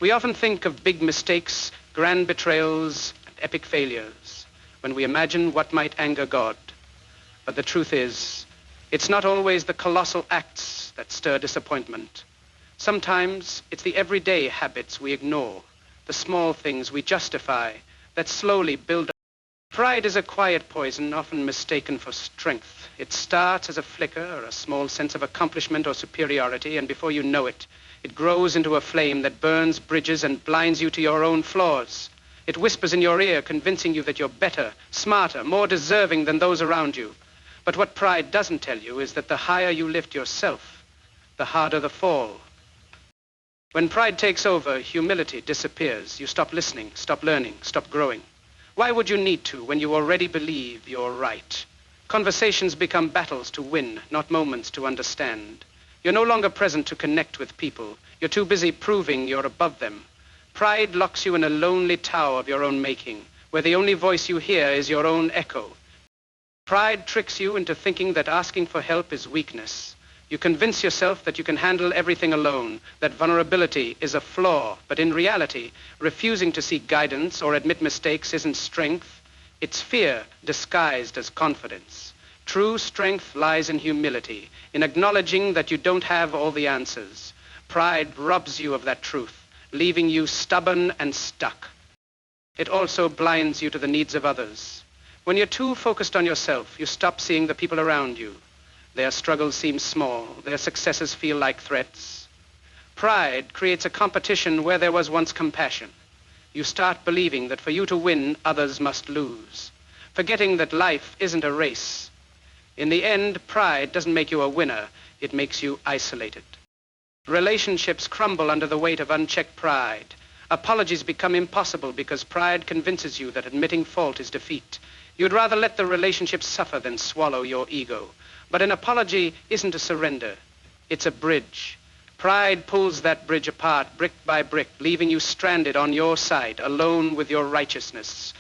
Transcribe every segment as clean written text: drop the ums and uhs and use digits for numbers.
We often think of big mistakes, grand betrayals, and epic failures when we imagine what might anger God. But the truth is, it's not always the colossal acts that stir disappointment. Sometimes it's the everyday habits we ignore, the small things we justify that slowly build up. Pride is a quiet poison, often mistaken for strength. It starts as a flicker or a small sense of accomplishment or superiority, and before you know it, it grows into a flame that burns bridges and blinds you to your own flaws. It whispers in your ear, convincing you that you're better, smarter, more deserving than those around you. But what pride doesn't tell you is that the higher you lift yourself, the harder the fall. When pride takes over, humility disappears. You stop listening, stop learning, stop growing. Why would you need to when you already believe you're right? Conversations become battles to win, not moments to understand. You're no longer present to connect with people. You're too busy proving you're above them. Pride locks you in a lonely tower of your own making, where the only voice you hear is your own echo. Pride tricks you into thinking that asking for help is weakness. You convince yourself that you can handle everything alone, that vulnerability is a flaw, but in reality, refusing to seek guidance or admit mistakes isn't strength. It's fear disguised as confidence. True strength lies in humility, in acknowledging that you don't have all the answers. Pride robs you of that truth, leaving you stubborn and stuck. It also blinds you to the needs of others. When you're too focused on yourself, you stop seeing the people around you. Their struggles seem small. Their successes feel like threats. Pride creates a competition where there was once compassion. You start believing that for you to win, others must lose, forgetting that life isn't a race. In the end, pride doesn't make you a winner. It makes you isolated. Relationships crumble under the weight of unchecked pride. Apologies become impossible because pride convinces you that admitting fault is defeat. You'd rather let the relationship suffer than swallow your ego. But an apology isn't a surrender. It's a bridge. Pride pulls that bridge apart brick by brick, leaving you stranded on your side, alone with your righteousness.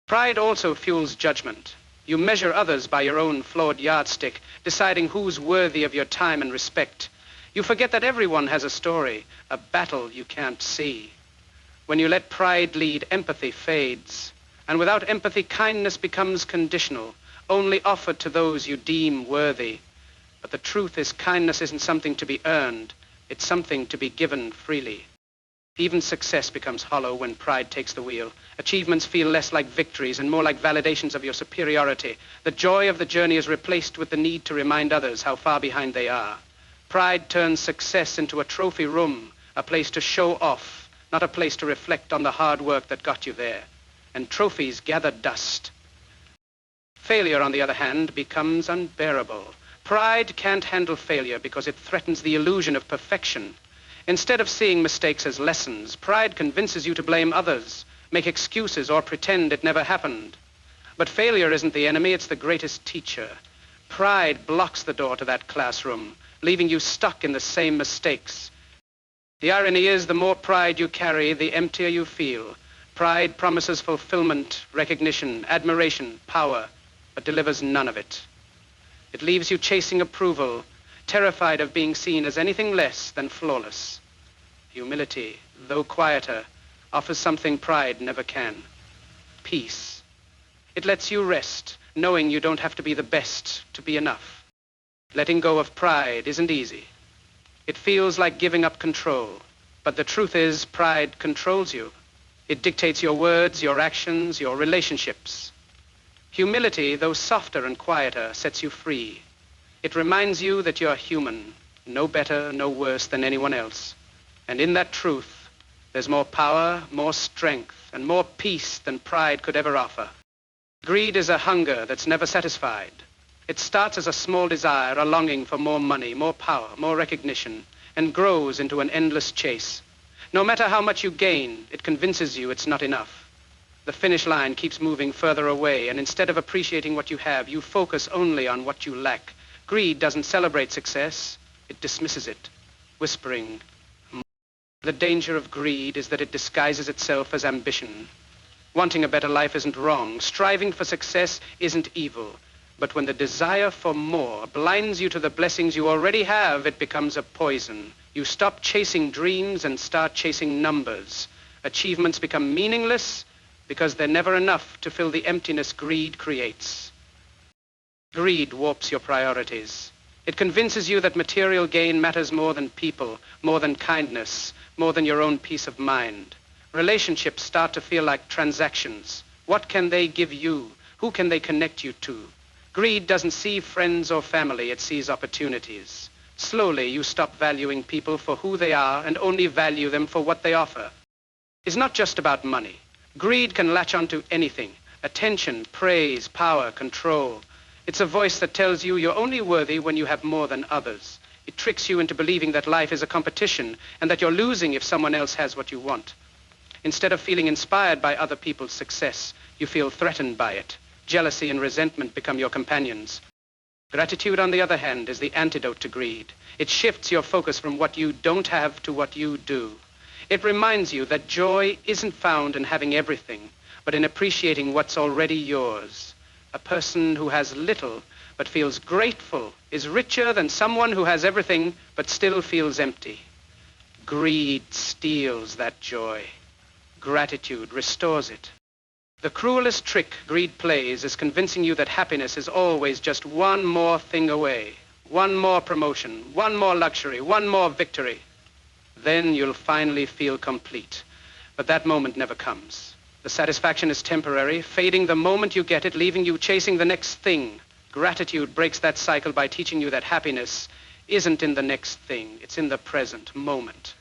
Pride also fuels judgment. You measure others by your own flawed yardstick, deciding who's worthy of your time and respect. You forget that everyone has a story, a battle you can't see. When you let pride lead, empathy fades. And without empathy, kindness becomes conditional, only offered to those you deem worthy. But the truth is, kindness isn't something to be earned. It's something to be given freely. Even success becomes hollow when pride takes the wheel. Achievements feel less like victories and more like validations of your superiority. The joy of the journey is replaced with the need to remind others how far behind they are. Pride turns success into a trophy room, a place to show off, not a place to reflect on the hard work that got you there. And trophies gather dust. Failure, on the other hand, becomes unbearable. Pride can't handle failure because it threatens the illusion of perfection. Instead of seeing mistakes as lessons, pride convinces you to blame others, make excuses, or pretend it never happened. But failure isn't the enemy, it's the greatest teacher. Pride blocks the door to that classroom, leaving you stuck in the same mistakes. The irony is, the more pride you carry, the emptier you feel. Pride promises fulfillment, recognition, admiration, power, but delivers none of it. It leaves you chasing approval, terrified of being seen as anything less than flawless. Humility, though quieter, offers something pride never can: peace. It lets you rest, knowing you don't have to be the best to be enough. Letting go of pride isn't easy. It feels like giving up control, but the truth is, pride controls you. It dictates your words, your actions, your relationships. Humility, though softer and quieter, sets you free. It reminds you that you're human, no better, no worse than anyone else. And in that truth, there's more power, more strength, and more peace than pride could ever offer. Greed is a hunger that's never satisfied. It starts as a small desire, a longing for more money, more power, more recognition, and grows into an endless chase. No matter how much you gain, it convinces you it's not enough. The finish line keeps moving further away, and instead of appreciating what you have, you focus only on what you lack. Greed doesn't celebrate success, it dismisses it, whispering. The danger of greed is that it disguises itself as ambition. Wanting a better life isn't wrong. Striving for success isn't evil. But when the desire for more blinds you to the blessings you already have, it becomes a poison. You stop chasing dreams and start chasing numbers. Achievements become meaningless because they're never enough to fill the emptiness greed creates. Greed warps your priorities. It convinces you that material gain matters more than people, more than kindness, more than your own peace of mind. Relationships start to feel like transactions. What can they give you? Who can they connect you to? Greed doesn't see friends or family, it sees opportunities. Slowly, you stop valuing people for who they are and only value them for what they offer. It's not just about money. Greed can latch onto anything: attention, praise, power, control. It's a voice that tells you you're only worthy when you have more than others. It tricks you into believing that life is a competition and that you're losing if someone else has what you want. Instead of feeling inspired by other people's success, you feel threatened by it. Jealousy and resentment become your companions. Gratitude, on the other hand, is the antidote to greed. It shifts your focus from what you don't have to what you do. It reminds you that joy isn't found in having everything, but in appreciating what's already yours. A person who has little but feels grateful is richer than someone who has everything but still feels empty. Greed steals that joy. Gratitude restores it. The cruelest trick greed plays is convincing you that happiness is always just one more thing away, one more promotion, one more luxury, one more victory. Then you'll finally feel complete. But that moment never comes. The satisfaction is temporary, fading the moment you get it, leaving you chasing the next thing. Gratitude breaks that cycle by teaching you that happiness isn't in the next thing, it's in the present moment.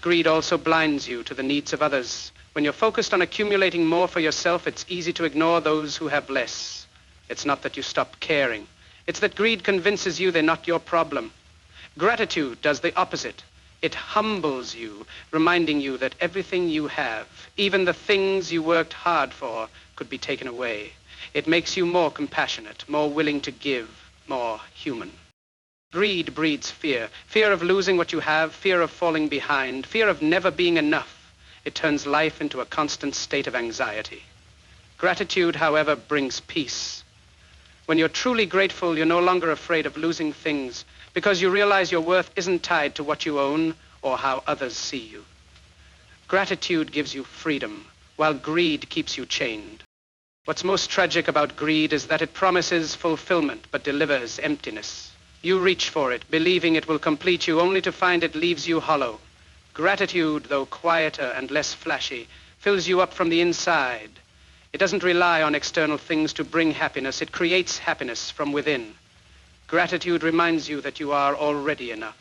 Greed also blinds you to the needs of others. When you're focused on accumulating more for yourself, it's easy to ignore those who have less. It's not that you stop caring. It's that greed convinces you they're not your problem. Gratitude does the opposite. It humbles you, reminding you that everything you have, even the things you worked hard for, could be taken away. It makes you more compassionate, more willing to give, more human. Greed breeds fear. Fear of losing what you have, fear of falling behind, fear of never being enough. It turns life into a constant state of anxiety. Gratitude, however, brings peace. When you're truly grateful, you're no longer afraid of losing things because you realize your worth isn't tied to what you own or how others see you. Gratitude gives you freedom, while greed keeps you chained. What's most tragic about greed is that it promises fulfillment but delivers emptiness. You reach for it, believing it will complete you, only to find it leaves you hollow. Gratitude, though quieter and less flashy, fills you up from the inside. It doesn't rely on external things to bring happiness. It creates happiness from within. Gratitude reminds you that you are already enough.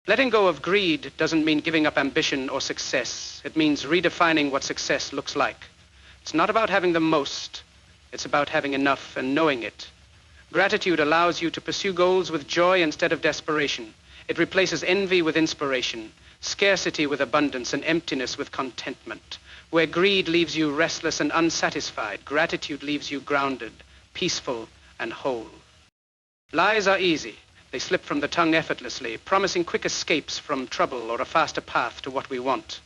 Letting go of greed doesn't mean giving up ambition or success. It means redefining what success looks like. It's not about having the most. It's about having enough and knowing it. Gratitude allows you to pursue goals with joy instead of desperation. It replaces envy with inspiration, scarcity with abundance, and emptiness with contentment. Where greed leaves you restless and unsatisfied, gratitude leaves you grounded, peaceful, and whole. Lies are easy. They slip from the tongue effortlessly, promising quick escapes from trouble or a faster path to what we want.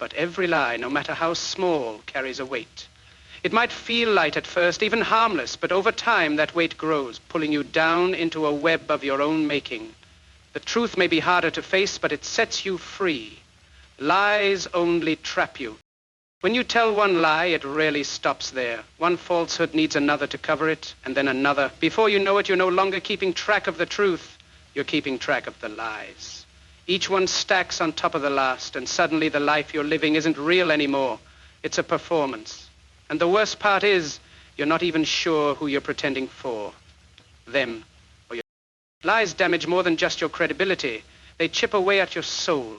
But every lie, no matter how small, carries a weight. It might feel light at first, even harmless, but over time that weight grows, pulling you down into a web of your own making. The truth may be harder to face, but it sets you free. Lies only trap you. When you tell one lie, it rarely stops there. One falsehood needs another to cover it, and then another. Before you know it, you're no longer keeping track of the truth. You're keeping track of the lies. Each one stacks on top of the last, and suddenly the life you're living isn't real anymore. It's a performance. And the worst part is, you're not even sure who you're pretending for. Them or your... Lies damage more than just your credibility. They chip away at your soul.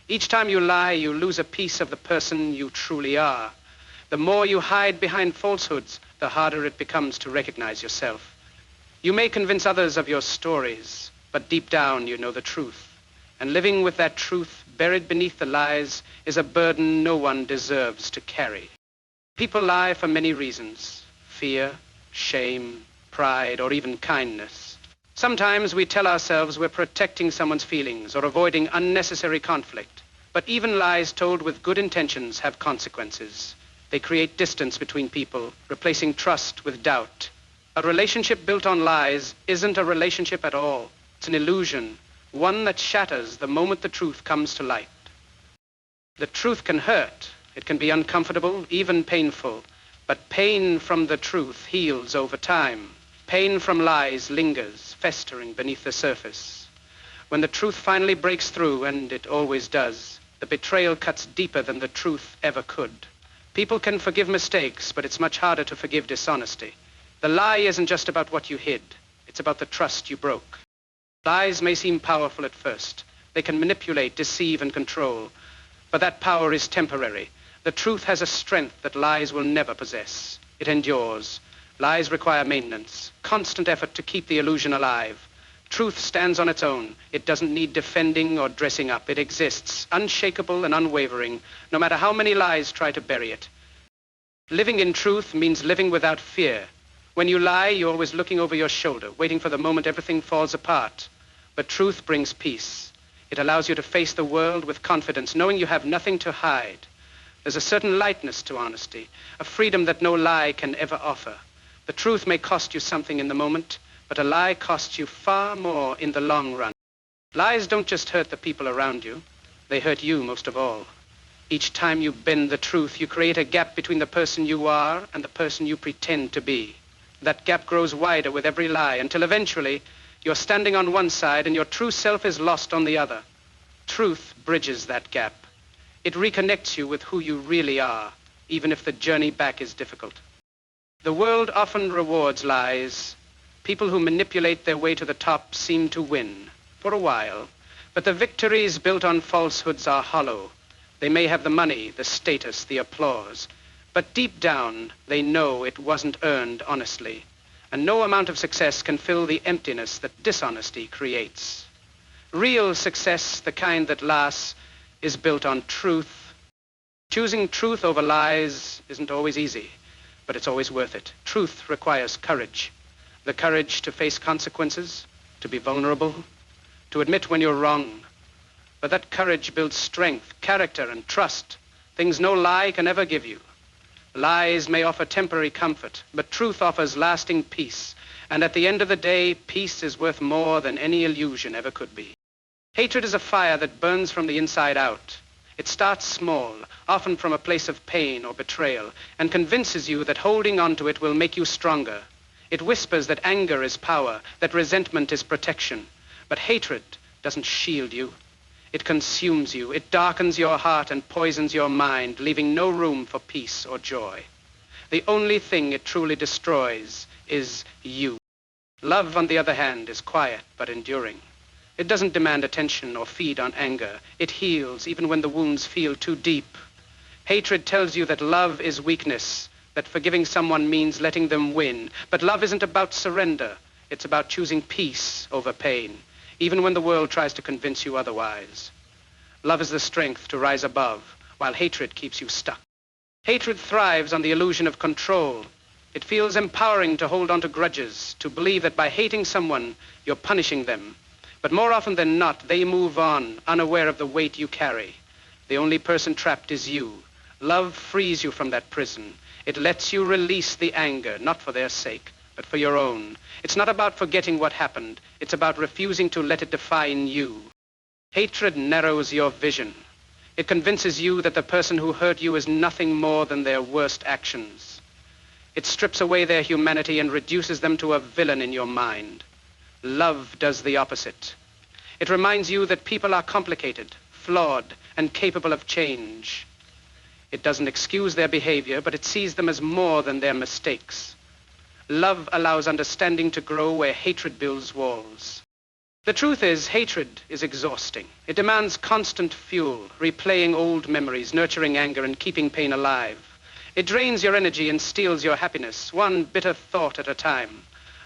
Each time you lie, you lose a piece of the person you truly are. The more you hide behind falsehoods, the harder it becomes to recognize yourself. You may convince others of your stories, but deep down you know the truth. And living with that truth buried beneath the lies is a burden no one deserves to carry. People lie for many reasons: fear, shame, pride, or even kindness. Sometimes we tell ourselves we're protecting someone's feelings or avoiding unnecessary conflict. But even lies told with good intentions have consequences. They create distance between people, replacing trust with doubt. A relationship built on lies isn't a relationship at all. It's an illusion, one that shatters the moment the truth comes to light. The truth can hurt. It can be uncomfortable, even painful. But pain from the truth heals over time. Pain from lies lingers, festering beneath the surface. When the truth finally breaks through, and it always does, the betrayal cuts deeper than the truth ever could. People can forgive mistakes, but it's much harder to forgive dishonesty. The lie isn't just about what you hid. It's about the trust you broke. Lies may seem powerful at first. They can manipulate, deceive, and control. But that power is temporary. The truth has a strength that lies will never possess. It endures. Lies require maintenance, constant effort to keep the illusion alive. Truth stands on its own. It doesn't need defending or dressing up. It exists, unshakable and unwavering, no matter how many lies try to bury it. Living in truth means living without fear. When you lie, you're always looking over your shoulder, waiting for the moment everything falls apart. But truth brings peace. It allows you to face the world with confidence, knowing you have nothing to hide. There's a certain lightness to honesty, a freedom that no lie can ever offer. The truth may cost you something in the moment, but a lie costs you far more in the long run. Lies don't just hurt the people around you. They hurt you most of all. Each time you bend the truth, you create a gap between the person you are and the person you pretend to be. That gap grows wider with every lie until eventually you're standing on one side and your true self is lost on the other. Truth bridges that gap. It reconnects you with who you really are, even if the journey back is difficult. The world often rewards lies. People who manipulate their way to the top seem to win, for a while. But the victories built on falsehoods are hollow. They may have the money, the status, the applause. But deep down, they know it wasn't earned honestly. And no amount of success can fill the emptiness that dishonesty creates. Real success, the kind that lasts, is built on truth. Choosing truth over lies isn't always easy, but it's always worth it. Truth requires courage. The courage to face consequences, to be vulnerable, to admit when you're wrong. But that courage builds strength, character, and trust, things no lie can ever give you. Lies may offer temporary comfort, but truth offers lasting peace. And at the end of the day, peace is worth more than any illusion ever could be. Hatred is a fire that burns from the inside out. It starts small, often from a place of pain or betrayal, and convinces you that holding on to it will make you stronger. It whispers that anger is power, that resentment is protection. But hatred doesn't shield you. It consumes you. It darkens your heart and poisons your mind, leaving no room for peace or joy. The only thing it truly destroys is you. Love, on the other hand, is quiet but enduring. It doesn't demand attention or feed on anger. It heals even when the wounds feel too deep. Hatred tells you that love is weakness, that forgiving someone means letting them win. But love isn't about surrender. It's about choosing peace over pain, even when the world tries to convince you otherwise. Love is the strength to rise above, while hatred keeps you stuck. Hatred thrives on the illusion of control. It feels empowering to hold on to grudges, to believe that by hating someone, you're punishing them. But more often than not, they move on, unaware of the weight you carry. The only person trapped is you. Love frees you from that prison. It lets you release the anger, not for their sake, but for your own. It's not about forgetting what happened. It's about refusing to let it define you. Hatred narrows your vision. It convinces you that the person who hurt you is nothing more than their worst actions. It strips away their humanity and reduces them to a villain in your mind. Love does the opposite. It reminds you that people are complicated, flawed, and capable of change. It doesn't excuse their behavior, but it sees them as more than their mistakes. Love allows understanding to grow where hatred builds walls. The truth is, hatred is exhausting. It demands constant fuel, replaying old memories, nurturing anger, and keeping pain alive. It drains your energy and steals your happiness, one bitter thought at a time.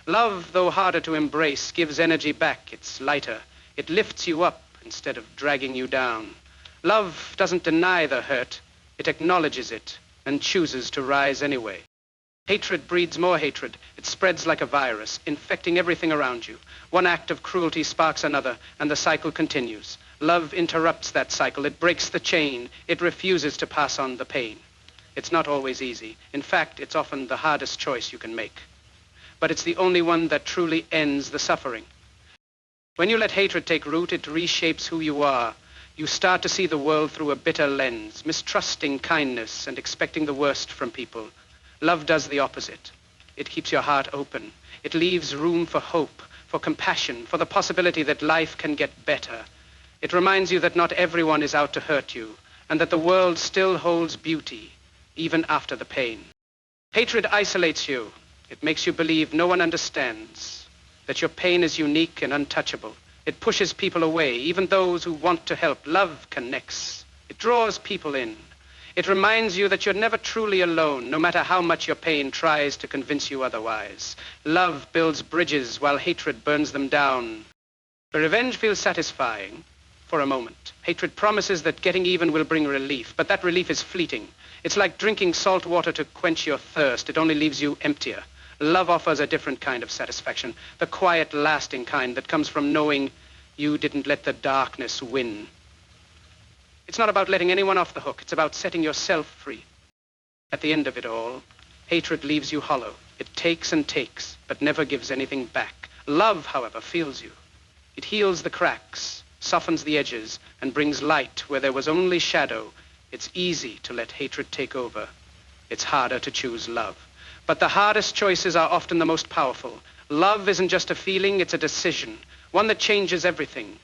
Love, though harder to embrace, gives energy back. It's lighter. It lifts you up instead of dragging you down. Love doesn't deny the hurt. It acknowledges it and chooses to rise anyway. Hatred breeds more hatred. It spreads like a virus, infecting everything around you. One act of cruelty sparks another, and the cycle continues. Love interrupts that cycle. It breaks the chain. It refuses to pass on the pain. It's not always easy. In fact, it's often the hardest choice you can make. But it's the only one that truly ends the suffering. When you let hatred take root, it reshapes who you are. You start to see the world through a bitter lens, mistrusting kindness and expecting the worst from people. Love does the opposite. It keeps your heart open. It leaves room for hope, for compassion, for the possibility that life can get better. It reminds you that not everyone is out to hurt you, and that the world still holds beauty, even after the pain. Hatred isolates you. It makes you believe no one understands, that your pain is unique and untouchable. It pushes people away, even those who want to help. Love connects. It draws people in. It reminds you that you're never truly alone, no matter how much your pain tries to convince you otherwise. Love builds bridges while hatred burns them down. The revenge feels satisfying for a moment. Hatred promises that getting even will bring relief, but that relief is fleeting. It's like drinking salt water to quench your thirst. It only leaves you emptier. Love offers a different kind of satisfaction, the quiet, lasting kind that comes from knowing you didn't let the darkness win. It's not about letting anyone off the hook. It's about setting yourself free. At the end of it all, hatred leaves you hollow. It takes and takes, but never gives anything back. Love, however, fills you. It heals the cracks, softens the edges, and brings light where there was only shadow. It's easy to let hatred take over. It's harder to choose love. But the hardest choices are often the most powerful. Love isn't just a feeling, it's a decision, one that changes everything.